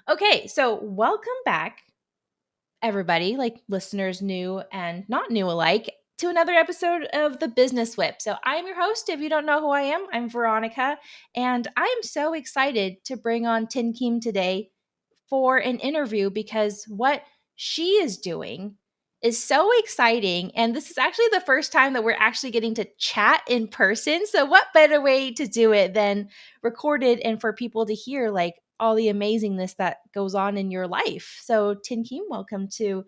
Okay, so welcome back, everybody, like listeners new and not new alike, to another episode of the Business Whip. So I'm your host. If you don't know who I am, I'm Veronica, and I'm so excited to bring on Thien-Kim today for an interview because what she is doing is so exciting. And this is actually the first time that we're actually getting to chat in person. So, what better way to do it than recorded and for people to hear like all the amazingness that goes on in your life? So, Thien-Kim, welcome to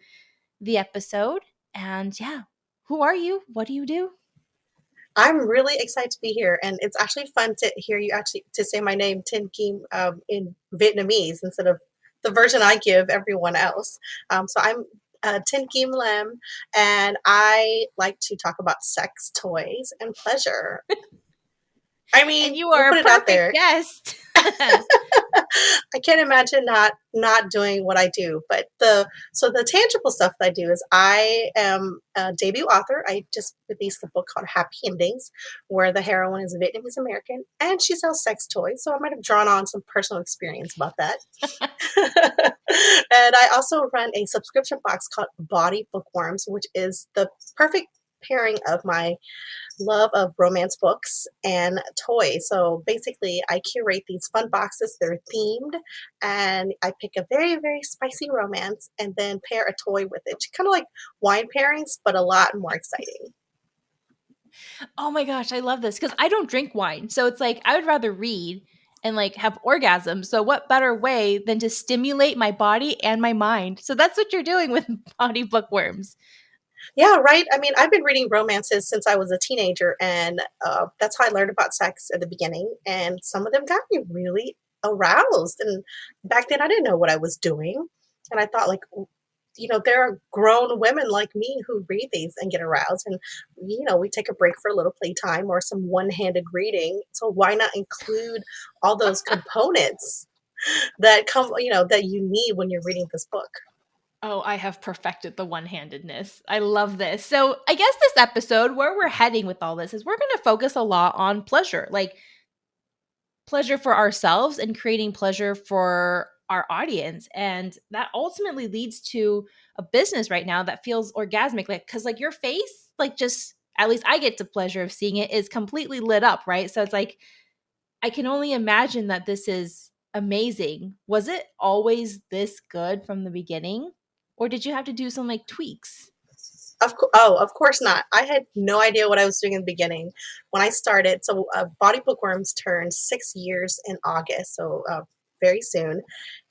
the episode. And yeah, who are you? What do you do? I'm really excited to be here, and it's actually fun to hear you actually to say my name Tin Kim in Vietnamese instead of the version I give everyone else. So I'm Tin Kim Lam, and I like to talk about sex, toys, and pleasure. I And mean, you we'll are put a it out perfect there. guest. I can't imagine not doing what I do. But the tangible stuff that I do is I am a debut author. I just released a book called Happy Endings, where the heroine is a Vietnamese American and she sells sex toys. So I might have drawn on some personal experience about that. And I also run a subscription box called Bawdy Bookworms, which is the perfect pairing of my love of romance books and toys. So basically, I curate these fun boxes. They're themed, and I pick a very, very spicy romance and then pair a toy with it. Kind of like wine pairings, but a lot more exciting. Oh my gosh, I love this because I don't drink wine. So it's like I would rather read and like have orgasms. So what better way than to stimulate my body and my mind? So that's what you're doing with Body Bookworms. Yeah, right. I mean, I've been reading romances since I was a teenager, and that's how I learned about sex at the beginning. And some of them got me really aroused. And back then, I didn't know what I was doing. And I thought, like, there are grown women like me who read these and get aroused. And, we take a break for a little playtime or some one handed reading. So why not include all those components that that you need when you're reading this book? Oh, I have perfected the one handedness. I love this. So, I guess this episode, where we're heading with all this, is we're going to focus a lot on pleasure, like pleasure for ourselves and creating pleasure for our audience. And that ultimately leads to a business right now that feels orgasmic. Like, cause like your face, like just at least I get the pleasure of seeing it, is completely lit up, right? So it's like, I can only imagine that this is amazing. Was it always this good from the beginning? Or did you have to do some like tweaks? Of course not. I had no idea what I was doing in the beginning when I started. So, Bawdy Bookworms turned 6 years in August, so very soon.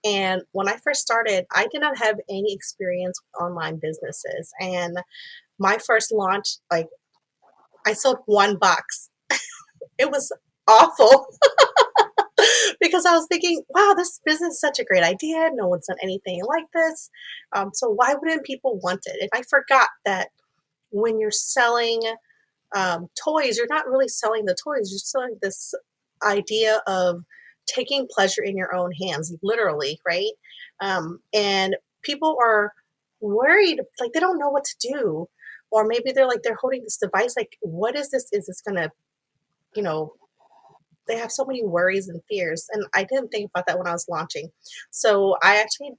And when I first started, I did not have any experience with online businesses. And my first launch, like, I sold one box. It was awful because I was thinking, wow, this business is such a great idea. No one's done anything like this. So, why wouldn't people want it? And I forgot that when you're selling toys, you're not really selling the toys. You're selling this idea of taking pleasure in your own hands, literally, right? And people are worried, like they don't know what to do, or maybe they're holding this device, like, what is this? Is this gonna, you know? They have so many worries and fears, and I didn't think about that when I was launching. So I actually,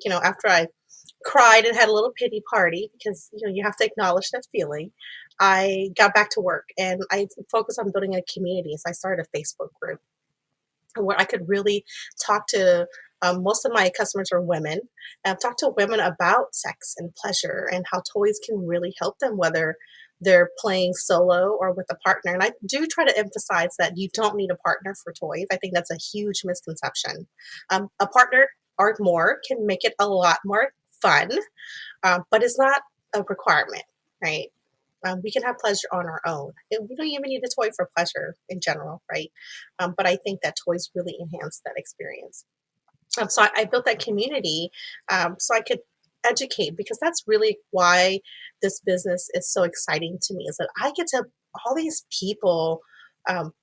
after I cried and had a little pity party because you have to acknowledge that feeling. I got back to work and I focused on building a community. So I started a Facebook group where I could really talk to most of my customers are women. And I've talked to women about sex and pleasure and how toys can really help them, whether they're playing solo or with a partner. And I do try to emphasize that you don't need a partner for toys. I think that's a huge misconception. A partner or more can make it a lot more fun, but it's not a requirement, right? We can have pleasure on our own. And we don't even need a toy for pleasure in general, right? But I think that toys really enhance that experience. So I built that community so I could educate because that's really why this business is so exciting to me is that I get to all these people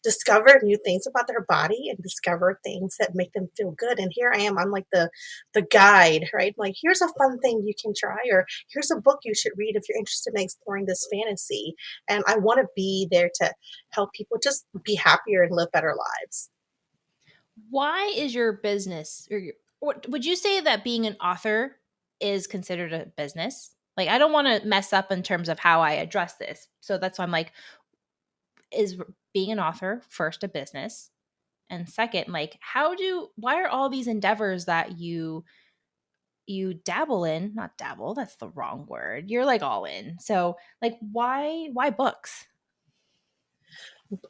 discover new things about their body and discover things that make them feel good. And here I am, I'm like the guide, right? Like, here's a fun thing you can try, or here's a book you should read if you're interested in exploring this fantasy. And I want to be there to help people just be happier and live better lives. Why is your business or would you say that being an author is considered a business? Like, I don't want to mess up in terms of how I address this. So that's why I'm like, is being an author first a business? And second, like, why are all these endeavors that you dabble in, not dabble, that's the wrong word. You're like all in. So like why books?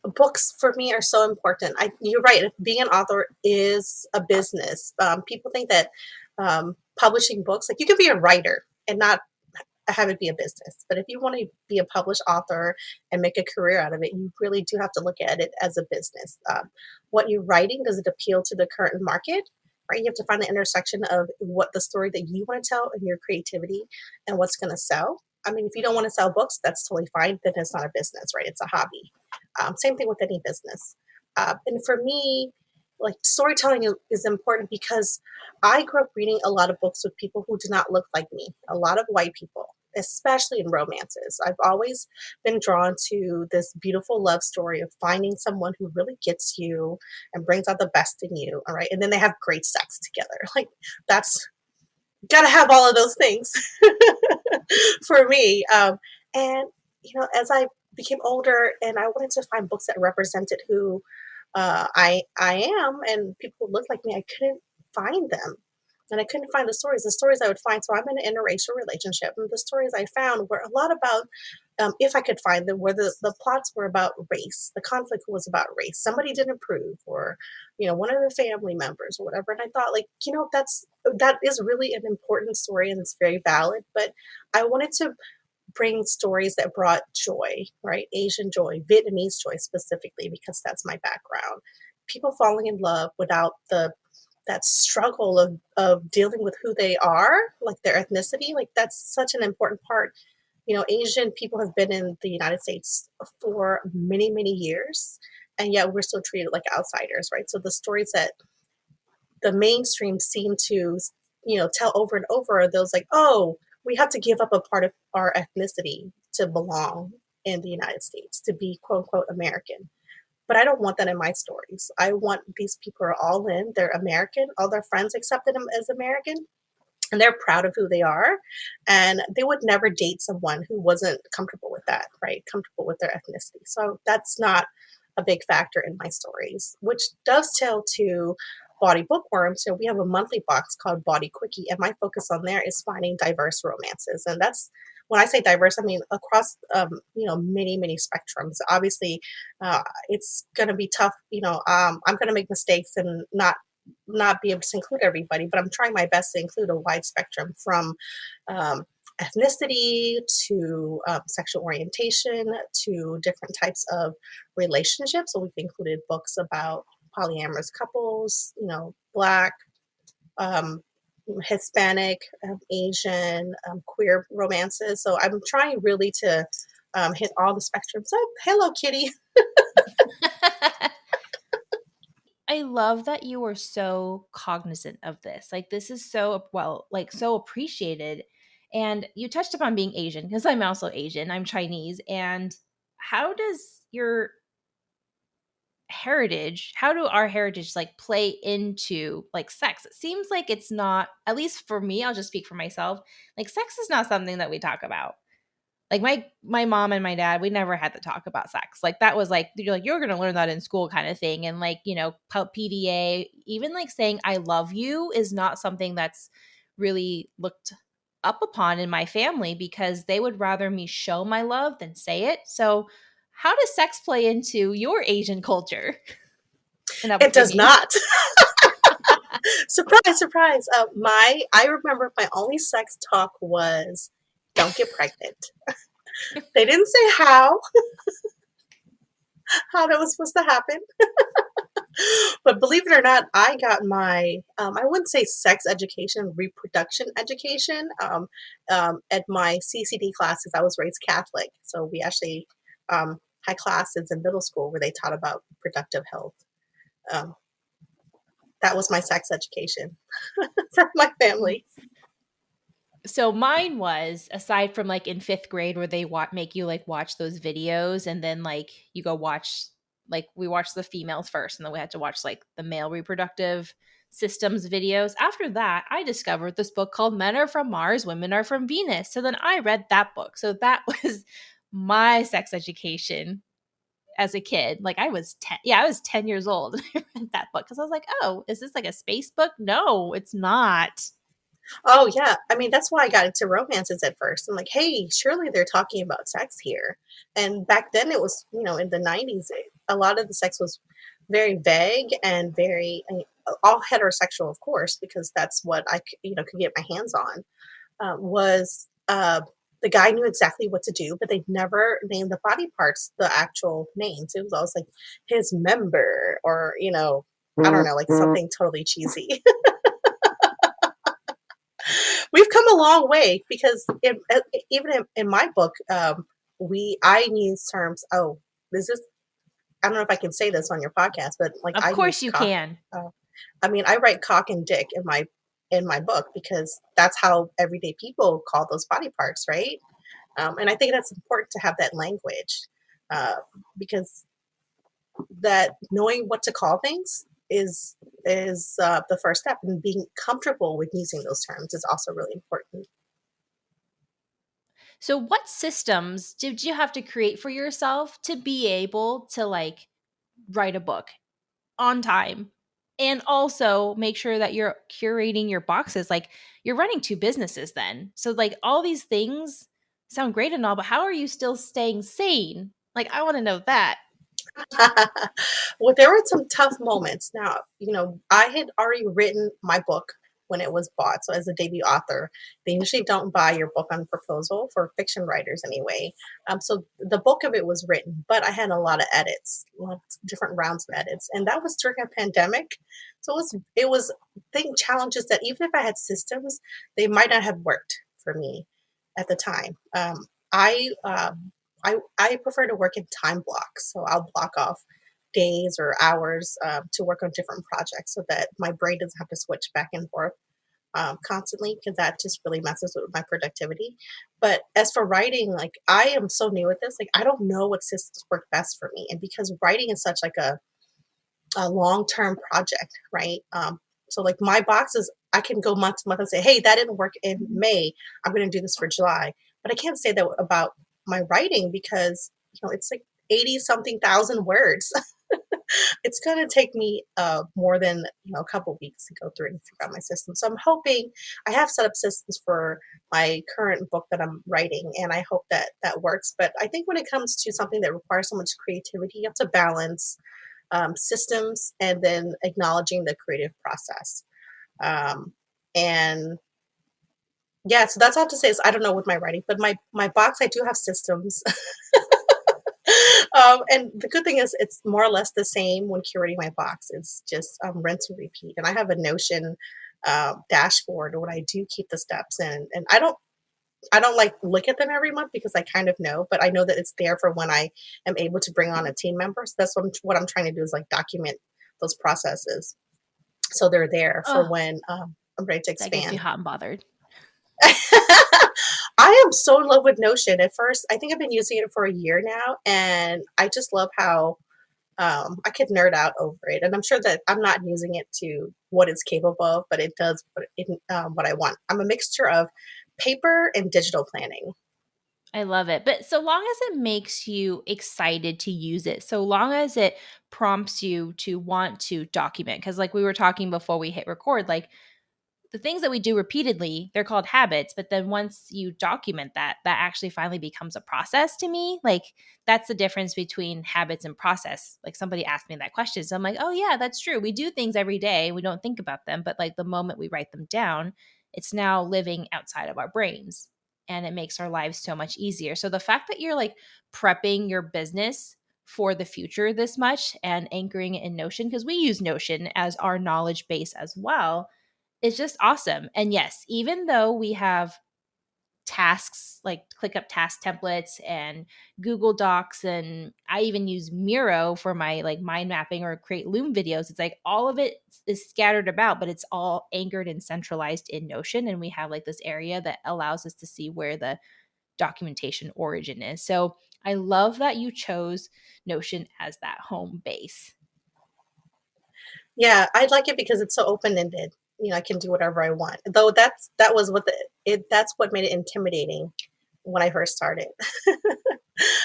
Books for me are so important. You're right. Being an author is a business. People think that publishing books, like you can be a writer and not have it be a business. But if you want to be a published author and make a career out of it, you really do have to look at it as a business. What you're writing, does it appeal to the current market? Right? You have to find the intersection of what the story that you want to tell and your creativity and what's going to sell. I mean, if you don't want to sell books, that's totally fine. Then it's not a business, right? It's a hobby. Same thing with any business. And for me, like storytelling is important because I grew up reading a lot of books with people who did not look like me, a lot of white people, especially in romances. I've always been drawn to this beautiful love story of finding someone who really gets you and brings out the best in you. All right. And then they have great sex together. Like that's gotta have all of those things for me. And as I became older and I wanted to find books that represented who I am, and people who looked like me, I couldn't find them. And I couldn't find the stories I would find. So I'm in an interracial relationship. And the stories I found were a lot about, if I could find them, where the plots were about race. The conflict was about race. Somebody didn't approve, or, one of the family members or whatever. And I thought, like, that is really an important story and it's very valid. But I wanted to bring stories that brought joy, right? Asian joy, Vietnamese joy specifically, because that's my background. People falling in love without that struggle of dealing with who they are, like their ethnicity, like that's such an important part. Asian people have been in the United States for many, many years, and yet we're still treated like outsiders, right? So the stories that the mainstream seem to, tell over and over are those like, oh, we have to give up a part of our ethnicity to belong in the United States, to be quote unquote American. But I don't want that in my stories. I want these people are all in, they're American, all their friends accepted them as American, and they're proud of who they are. And they would never date someone who wasn't comfortable with that, right? Comfortable with their ethnicity. So that's not a big factor in my stories, which does tell to Bawdy Bookworms. So we have a monthly box called Bawdy Quickie, and my focus on there is finding diverse romances. And that's, when I say diverse, I mean across, many, many spectrums. Obviously, it's going to be tough. I'm going to make mistakes and not be able to include everybody, but I'm trying my best to include a wide spectrum from um, ethnicity to sexual orientation to different types of relationships. So we've included books about polyamorous couples, Black, um, Hispanic, Asian, queer romances. So I'm trying really to hit all the spectrums. Oh, hello, kitty. I love that you are so cognizant of this. Like, this is so well, like, so appreciated. And you touched upon being Asian, because I'm also Asian. I'm Chinese. And how does your heritage, how do our heritage like play into like sex? It seems like it's not, at least for me, I'll just speak for myself. Like, sex is not something that we talk about. Like my mom and my dad, we never had to talk about sex. Like, that was like, you're going to learn that in school kind of thing. And like, PDA, even like saying I love you is not something that's really looked up upon in my family, because they would rather me show my love than say it. So how does sex play into your Asian culture and It does upbringing? not. Surprise, surprise. I remember my only sex talk was don't get pregnant. They didn't say how that was supposed to happen. But believe it or not, I got my, I wouldn't say sex education, reproduction education at my CCD classes. I was raised Catholic. So we actually had classes in middle school where they taught about reproductive health. Um, that was my sex education from my family. So mine was, aside from like in fifth grade where they make you like watch those videos, and then like you go watch, like we watched the females first and then we had to watch like the male reproductive systems videos. After that, I discovered this book called Men Are From Mars, Women Are From Venus. So then I read that book. So that was my sex education as a kid. Like I was 10. Yeah, I was 10 years old. I read that book because I was like, oh, is this like a space book? No, it's not. Oh yeah, I mean that's why I got into romances at first. I'm like, hey, surely they're talking about sex here. And back then it was, in the 90s, a lot of the sex was very vague and very all heterosexual, of course, because that's what could get my hands on. Was the guy knew exactly what to do, but they never named the body parts the actual names. It was always like his member, or I don't know, like something totally cheesy. We've come a long way because even in my book, I use terms. Oh, this is I don't know if I can say this on your podcast, but like Of I course use you cock. can. I mean, I write cock and dick in my book because that's how everyday people call those body parts, right? And I think that's important to have that language, uh, because that knowing what to call things is the first step, and being comfortable with using those terms is also really important. So what systems did you have to create for yourself to be able to like write a book on time and also make sure that you're curating your boxes? Like you're running two businesses then. So like all these things sound great and all, but how are you still staying sane? Like I want to know that. Well, there were some tough moments. Now, I had already written my book when it was bought. So, as a debut author, they usually don't buy your book on proposal for fiction writers anyway. So, the bulk of it was written, but I had a lot of edits, different rounds of edits, and that was during a pandemic. So, it was thing challenges that even if I had systems, they might not have worked for me at the time. I I prefer to work in time blocks, so I'll block off days or hours to work on different projects so that my brain doesn't have to switch back and forth constantly, because that just really messes with my productivity. But as for writing, like I am so new at this, like I don't know what systems work best for me, and because writing is such like a long term project, right? So like my boxes, I can go month to month and say, hey, that didn't work in May. I'm going to do this for July. But I can't say that about my writing because it's like 80 something thousand words. It's going to take me more than a couple weeks to go through and figure out my system. So I'm hoping I have set up systems for my current book that I'm writing, and I hope that that works. But I think when it comes to something that requires so much creativity, you have to balance systems and then acknowledging the creative process. And yeah, so that's all to say is I don't know with my writing, but my box, I do have systems. And the good thing is it's more or less the same when curating my box. It's just rinse and repeat. And I have a Notion dashboard where I do keep the steps in, and I don't like look at them every month because I kind of know, but I know that it's there for when I am able to bring on a team member. So that's what I'm trying to do is like document those processes so they're there for Oh, when I'm ready to that gets me expand. hot and bothered. I am so in love with Notion. At first, I think I've been using it for a year now, and I just love how I could nerd out over it. And I'm sure that I'm not using it to what it's capable of, but it does what I want. I'm a mixture of paper and digital planning. I love it. But so long as it makes you excited to use it, so long as it prompts you to want to document, because like we were talking before we hit record, like the things that we do repeatedly, they're called habits. But then once you document that, that actually finally becomes a process to me. Like that's the difference between habits and process. Like somebody asked me that question. So I'm like, oh, yeah, that's true. We do things every day. We don't think about them. But like the moment we write them down, it's now living outside of our brains and it makes our lives so much easier. So the fact that you're like prepping your business for the future this much and anchoring it in Notion, because we use Notion as our knowledge base as well, it's just awesome. And yes, even though we have tasks like ClickUp task templates and Google Docs, and I even use Miro for my like mind mapping or create Loom videos, it's like all of it is scattered about, but it's all anchored and centralized in Notion. And we have like this area that allows us to see where the documentation origin is. So I love that you chose Notion as that home base. Yeah, I like it because it's so open-ended. I can do whatever I want. Though that was what that's what made it intimidating when I first started.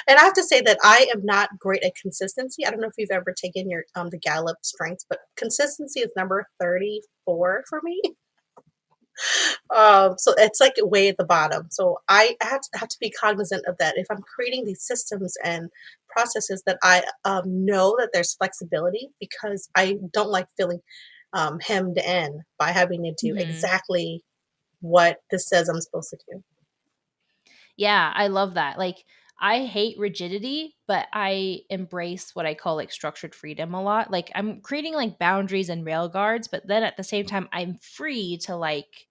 And I have to say that I am not great at consistency. I don't know if you've ever taken your the Gallup strengths, but consistency is number 34 for me. So it's like way at the bottom. So I have to be cognizant of that. If I'm creating these systems and processes, that I know that there's flexibility, because I don't like feeling hemmed in by having to do Mhm. exactly what this says I'm supposed to do. Yeah, I love that. Like, I hate rigidity, but I embrace what I call like structured freedom a lot. Like, I'm creating like boundaries and rail guards, but then at the same time, I'm free to like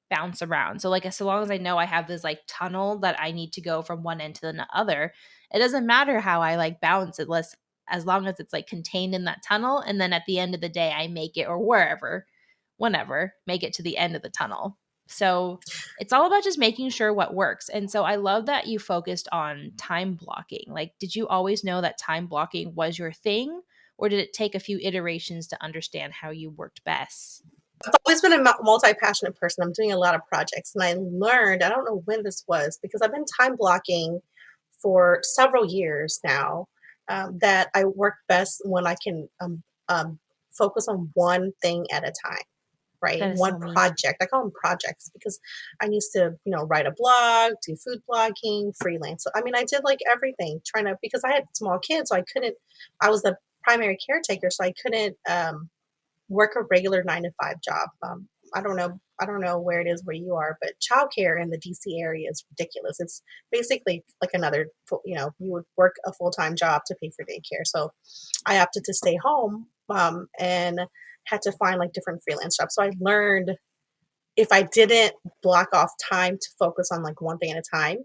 bounce around. So, like, so long as I know I have this like tunnel that I need to go from one end to the other, it doesn't matter how I like bounce, unless as long as it's like contained in that tunnel. And then at the end of the day, I make it, or wherever, whenever, make it to the end of the tunnel. So it's all about just making sure what works. And so I love that you focused on time blocking. Like, did you always know that time blocking was your thing? Or did it take a few iterations to understand how you worked best? I've always been a multi-passionate person. I'm doing a lot of projects, and I learned, I don't know when this was, because I've been time blocking for several years now, that I work best when I can focus on one thing at a time, right? That is One so me. project. I call them projects because I used to, write a blog, do food blogging, freelance. So, I mean, I did like everything, trying to, because I had small kids, so I couldn't, I was the primary caretaker, so I couldn't work a regular 9 to 5 job. I don't know where it is where you are, but childcare in the DC area is ridiculous. It's basically like another, you would work a full time job to pay for daycare. So I opted to stay home, and had to find like different freelance jobs. So I learned, if I didn't block off time to focus on like one thing at a time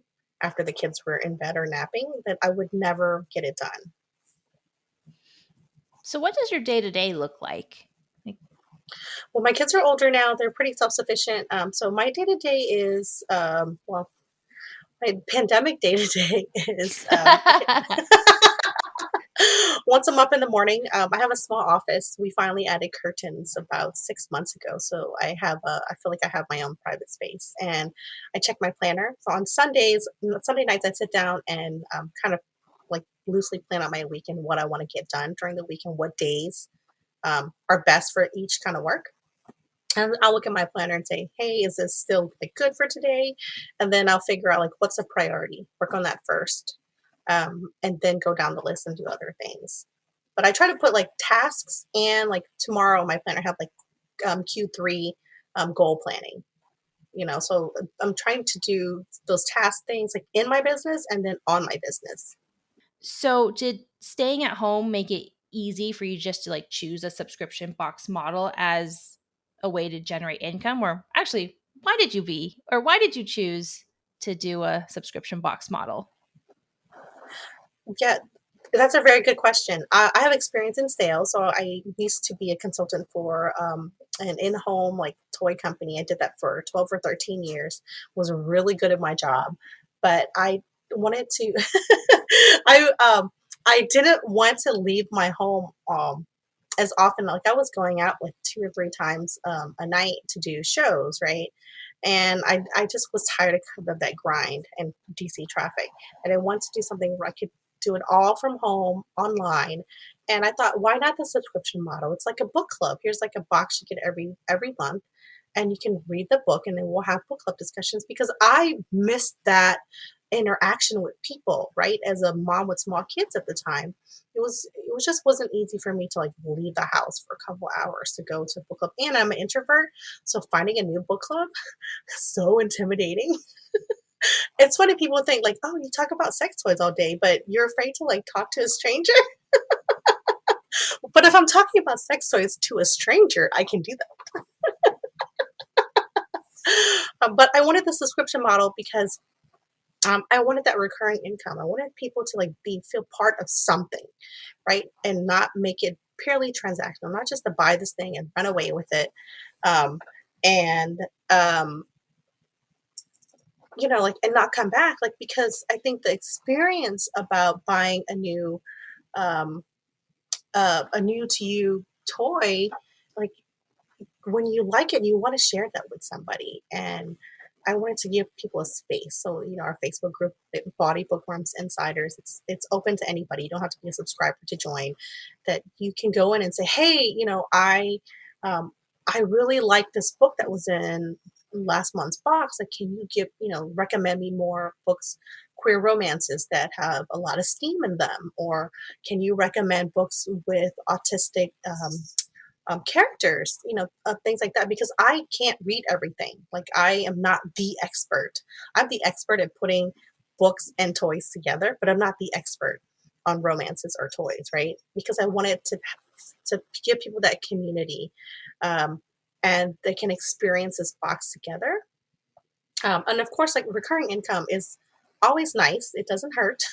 after the kids were in bed or napping, that I would never get it done. So, what does your day to day look like? Like, Well, my kids are older now; they're pretty self sufficient. So my day to day is, well, my pandemic day to day is, once I'm up in the morning, I have a small office. We finally added curtains about 6 months ago, so I feel like I have my own private space, and I check my planner. So on Sunday nights, I sit down and kind of like loosely plan out my week and what I want to get done during the week and what days are best for each kind of work. And I'll look at my planner and say, hey, is this still like good for today? And then I'll figure out like what's a priority, work on that first, and then go down the list and do other things. But I try to put like tasks, and like tomorrow, my planner have like Q3 goal planning. So I'm trying to do those task things like in my business and then on my business. so, did staying at home make it easy for you just to like choose a subscription box model as a way to generate income? Or actually, why did you choose to do a subscription box model? Yeah, that's a very good question. I have experience in sales, so I used to be a consultant for an in-home like toy company. I did that for 12 or 13 years. Was really good at my job, but I wanted to. I didn't want to leave my home as often. Like, I was going out like 2 or 3 times a night to do shows, right? And I just was tired of that grind and DC traffic, and I wanted to do something where I could do it all from home online. And I thought, why not the subscription model? It's like a book club. Here's like a box you get every month, and you can read the book, and then we'll have book club discussions, because I missed that interaction with people, right? As a mom with small kids at the time, it was just wasn't easy for me to like leave the house for a couple hours to go to book club. And I'm an introvert, so finding a new book club so intimidating. It's funny, people think like, "Oh, you talk about sex toys all day, but you're afraid to like talk to a stranger." But if I'm talking about sex toys to a stranger, I can do that. But I wanted the subscription model because I wanted that recurring income. I wanted people to like be feel part of something, right, and not make it purely transactional. Not just to buy this thing and run away with it, um, and um, like, and not come back. Like, because I think the experience about buying um, a new to you toy, like when you like it, you want to share that with somebody. And I wanted to give people a space. So, our Facebook group, Bawdy Bookworms Insiders, it's open to anybody. You don't have to be a subscriber to join. That you can go in and say, hey, um, I really like this book that was in last month's box. Like, can you recommend me more books, queer romances that have a lot of steam in them? Or can you recommend books with autistic characters, things like that, because I can't read everything. Like, I am not the expert. I'm the expert at putting books and toys together, but I'm not the expert on romances or toys, right? Because I wanted to give people that community, um, and they can experience this box together. And of course, like, recurring income is always nice. It doesn't hurt.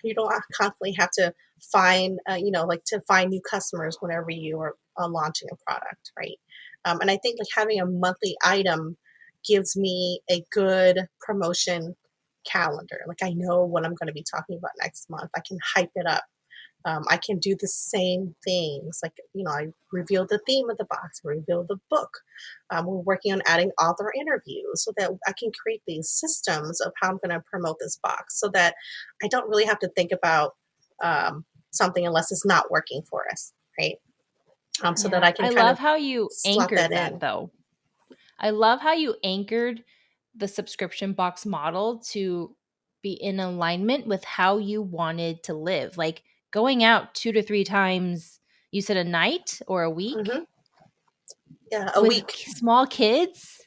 You don't constantly have to find, to find new customers whenever you are launching a product, right? And I think like having a monthly item gives me a good promotion calendar. Like, I know what I'm going to be talking about next month. I can hype it up. I can do the same things. Like, I revealed the theme of the box, revealed the book. We're working on adding author interviews so that I can create these systems of how I'm going to promote this box so that I don't really have to think about something unless it's not working for us, right? So that Yeah. I can I kind love of how you slot that anchored that in. though. I love how you anchored the subscription box model to be in alignment with how you wanted to live. Like going out 2 to 3 times, you said a night or a week Hmm. Yeah, a with week. small kids.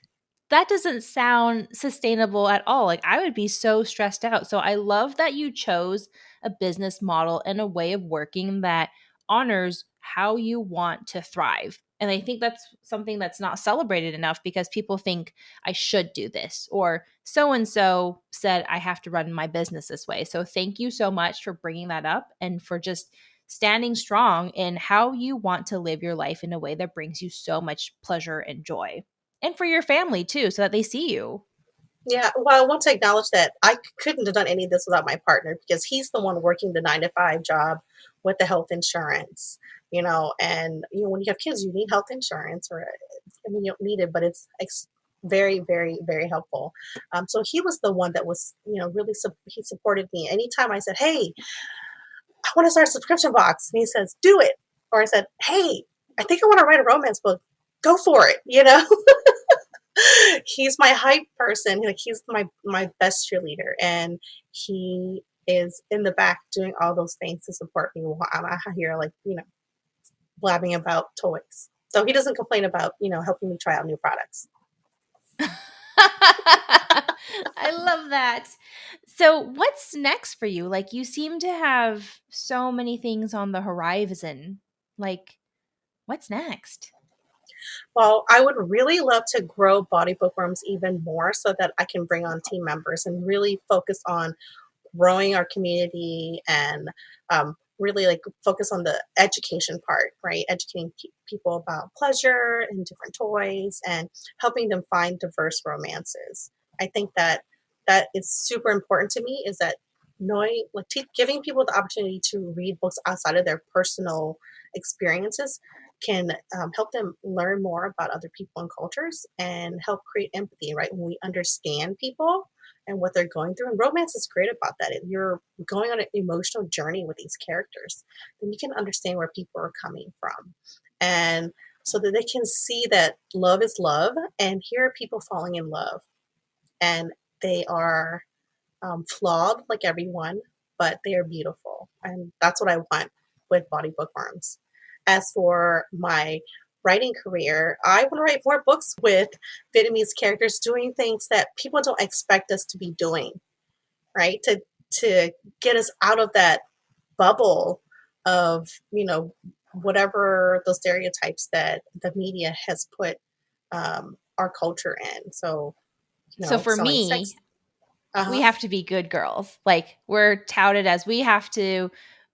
That doesn't sound sustainable at all. Like I would be so stressed out. So I love that you chose a business model and a way of working that honors how you want to thrive. And I think that's something that's not celebrated enough because people think I should do this or so and so said I have to run my business this way. So thank you so much for bringing that up and for just standing strong in how you want to live your life in a way that brings you so much pleasure and joy and for your family too, so that they see you. Yeah, well, I want to acknowledge that I couldn't have done any of this without my partner because he's the one working the 9 to 5 job with the health insurance, and when you have kids, you need health insurance, or I mean, you don't need it, but it's very, very, very helpful. So he was the one that was, really, he supported me. Anytime I said, hey, I want to start a subscription box, and he says, do it. Or I said, hey, I think I want to write a romance book. Go for it. He's my hype person. Like, he's my best cheerleader, and he is in the back doing all those things to support me while I'm out here, like, blabbing about toys. So he doesn't complain about helping me try out new products. I love that. So, what's next for you? Like, you seem to have so many things on the horizon. Like, what's next? Well, I would really love to grow Bawdy Bookworms even more so that I can bring on team members and really focus on growing our community and really like focus on the education part, right? Educating people about pleasure and different toys and helping them find diverse romances. I think that is super important to me, is that knowing, like, giving people the opportunity to read books outside of their personal experiences can help them learn more about other people and cultures and help create empathy, right? When we understand people and what they're going through. And romance is great about that. If you're going on an emotional journey with these characters, then you can understand where people are coming from. And so that they can see that love is love. And here are people falling in love. And they are flawed like everyone, but they are beautiful. And that's what I want with Bawdy Bookworms. As for my writing career, I want to write more books with Vietnamese characters doing things that people don't expect us to be doing, right? To get us out of that bubble of, whatever those stereotypes that the media has put our culture in. So, So, for selling me, sex. Uh we huh. have to be good girls. Like we're touted as we have to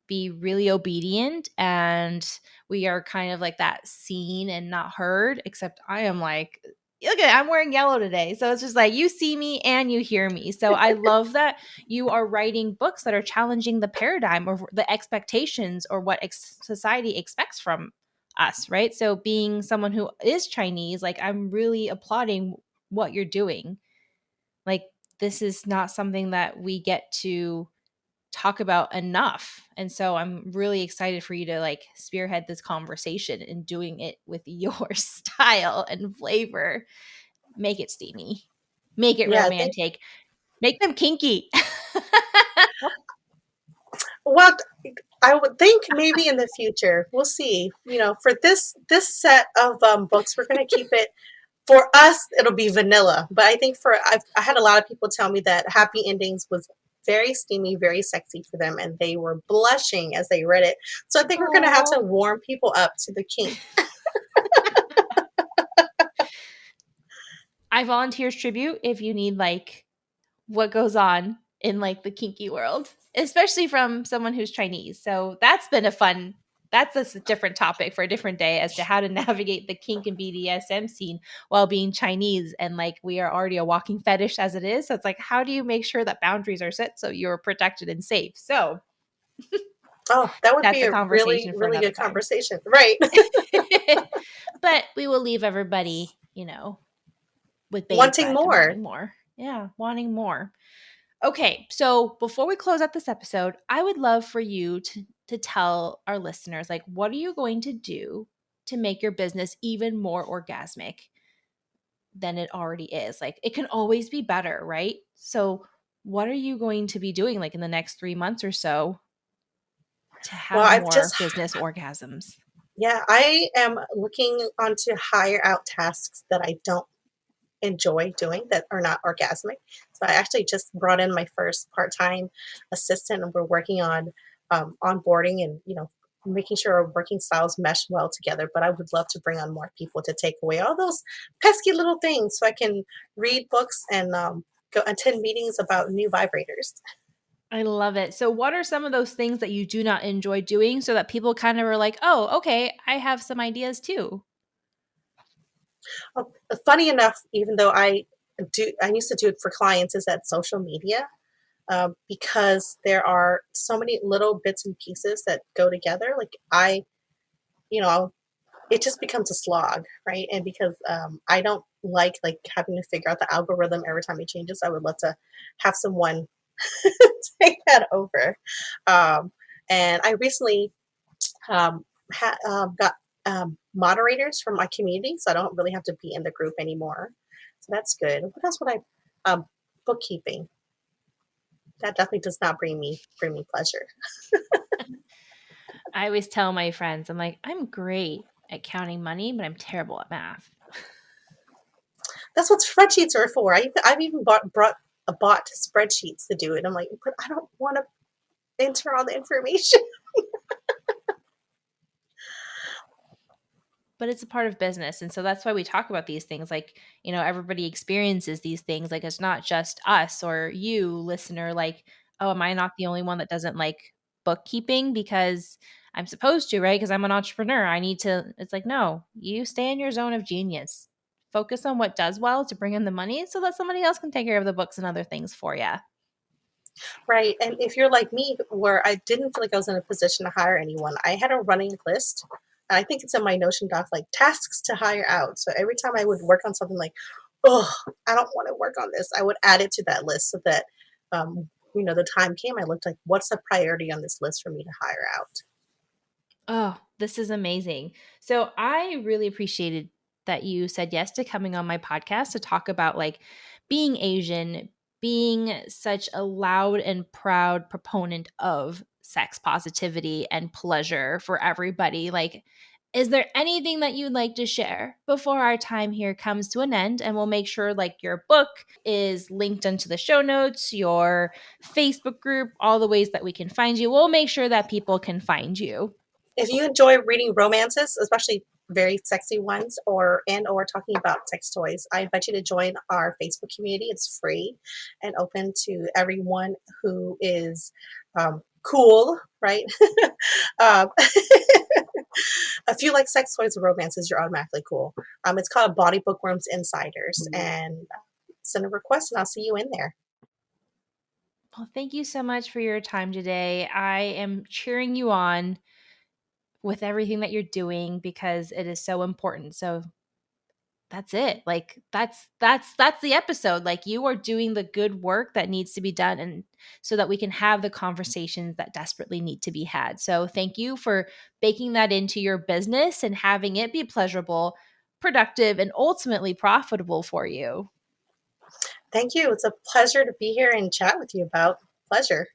be really obedient and we are kind of like that seen and not heard, except I am like, look at I'm wearing yellow today. So it's just like you see me and you hear me. So I love that you are writing books that are challenging the paradigm or the expectations or what society expects from us, right? So being someone who is Chinese, like I'm really applauding what you're doing. Like this is not something that we get to talk about enough. And so I'm really excited for you to like spearhead this conversation and doing it with your style and flavor. Make it steamy. Make it Yeah, I think. romantic. Make them kinky. Well, I would think maybe in the future we'll see. For this set of books, we're going to keep it. For us, it'll be vanilla. But I think I had a lot of people tell me that Happy Endings was very steamy, very sexy for them, and they were blushing as they read it. So I think we're going to have to Aw. warm people up to the kink. I volunteers tribute if you need like what goes on in like the kinky world, especially from someone who's Chinese. So that's been a fun. That's a different topic for a different day as to how to navigate the kink and BDSM scene while being Chinese. And like we are already a walking fetish as it is. So it's like, how do you make sure that boundaries are set so you're protected and safe? So Oh, that would that's be a a really, conversation for really another good time. conversation. Right. But we will leave everybody, with bated Wanting breath and more. wanting more. Yeah, wanting more. Okay, so before we close out this episode, I would love for you to tell our listeners like what are you going to do to make your business even more orgasmic than it already is? Like it can always be better, right? So what are you going to be doing like in the next 3 months or so to Well, have more business orgasms? yeah, I am looking onto hire out tasks that I don't enjoy doing that are not orgasmic. So I actually just brought in my first part-time assistant, and we're working on onboarding and making sure our working styles mesh well together. But I would love to bring on more people to take away all those pesky little things, so I can read books and go attend meetings about new vibrators. I love it. So what are some of those things that you do not enjoy doing so that people kind of are like, "Oh, okay, I have some ideas too." Funny enough, even though I used to do it for clients, is that social media. Because there are so many little bits and pieces that go together. Like you know, it just becomes a slog, right? And because I don't like having to figure out the algorithm every time it changes, I would love to have someone take that over. Um, and I recently got moderators from my community, so I don't really have to be in the group anymore. So that's good. What else would bookkeeping? That definitely does not bring me pleasure. I always tell my friends, I'm like, "I'm great at counting money, but I'm terrible at math." That's what spreadsheets are for. I've even bought spreadsheets to do it. I'm like, but I don't want to enter all the information. But it's a part of business, and so that's why we talk about these things. Like, everybody experiences these things. Like, it's not just us or you, listener. Like, oh, am I not the only one that doesn't like bookkeeping because I'm supposed to, right? Because I'm an entrepreneur. I need to. It's like, no, you stay in your zone of genius. Focus on what does well to bring in the money so that somebody else can take care of the books and other things for you. Right. And if you're like me, where I didn't feel like I was in a position to hire anyone, I had a running list. I think it's in my Notion doc, like tasks to hire out. So every time I would work on something like, oh, I don't want to work on this, I would add it to that list so that, the time came, I looked like, what's the priority on this list for me to hire out? Oh, this is amazing. So I really appreciated that you said yes to coming on my podcast to talk about like being Asian, being such a loud and proud proponent of sex positivity and pleasure for everybody. Like, is there anything that you'd like to share before our time here comes to an end? And we'll make sure like your book is linked into the show notes, your Facebook group, all the ways that we can find you. We'll make sure that people can find you. If you enjoy reading romances, especially very sexy ones, or talking about sex toys, I invite you to join our Facebook community. It's free and open to everyone who is cool, right? um, if you like sex toys and romances, you're automatically cool. It's called Bawdy Bookworms Insiders, and send a request, and I'll see you in there. Well, thank you so much for your time today. I am cheering you on with everything that you're doing because it is so important. So that's it. Like that's the episode. Like you are doing the good work that needs to be done, and so that we can have the conversations that desperately need to be had. So thank you for baking that into your business and having it be pleasurable, productive, and ultimately profitable for you. Thank you. It's a pleasure to be here and chat with you about pleasure.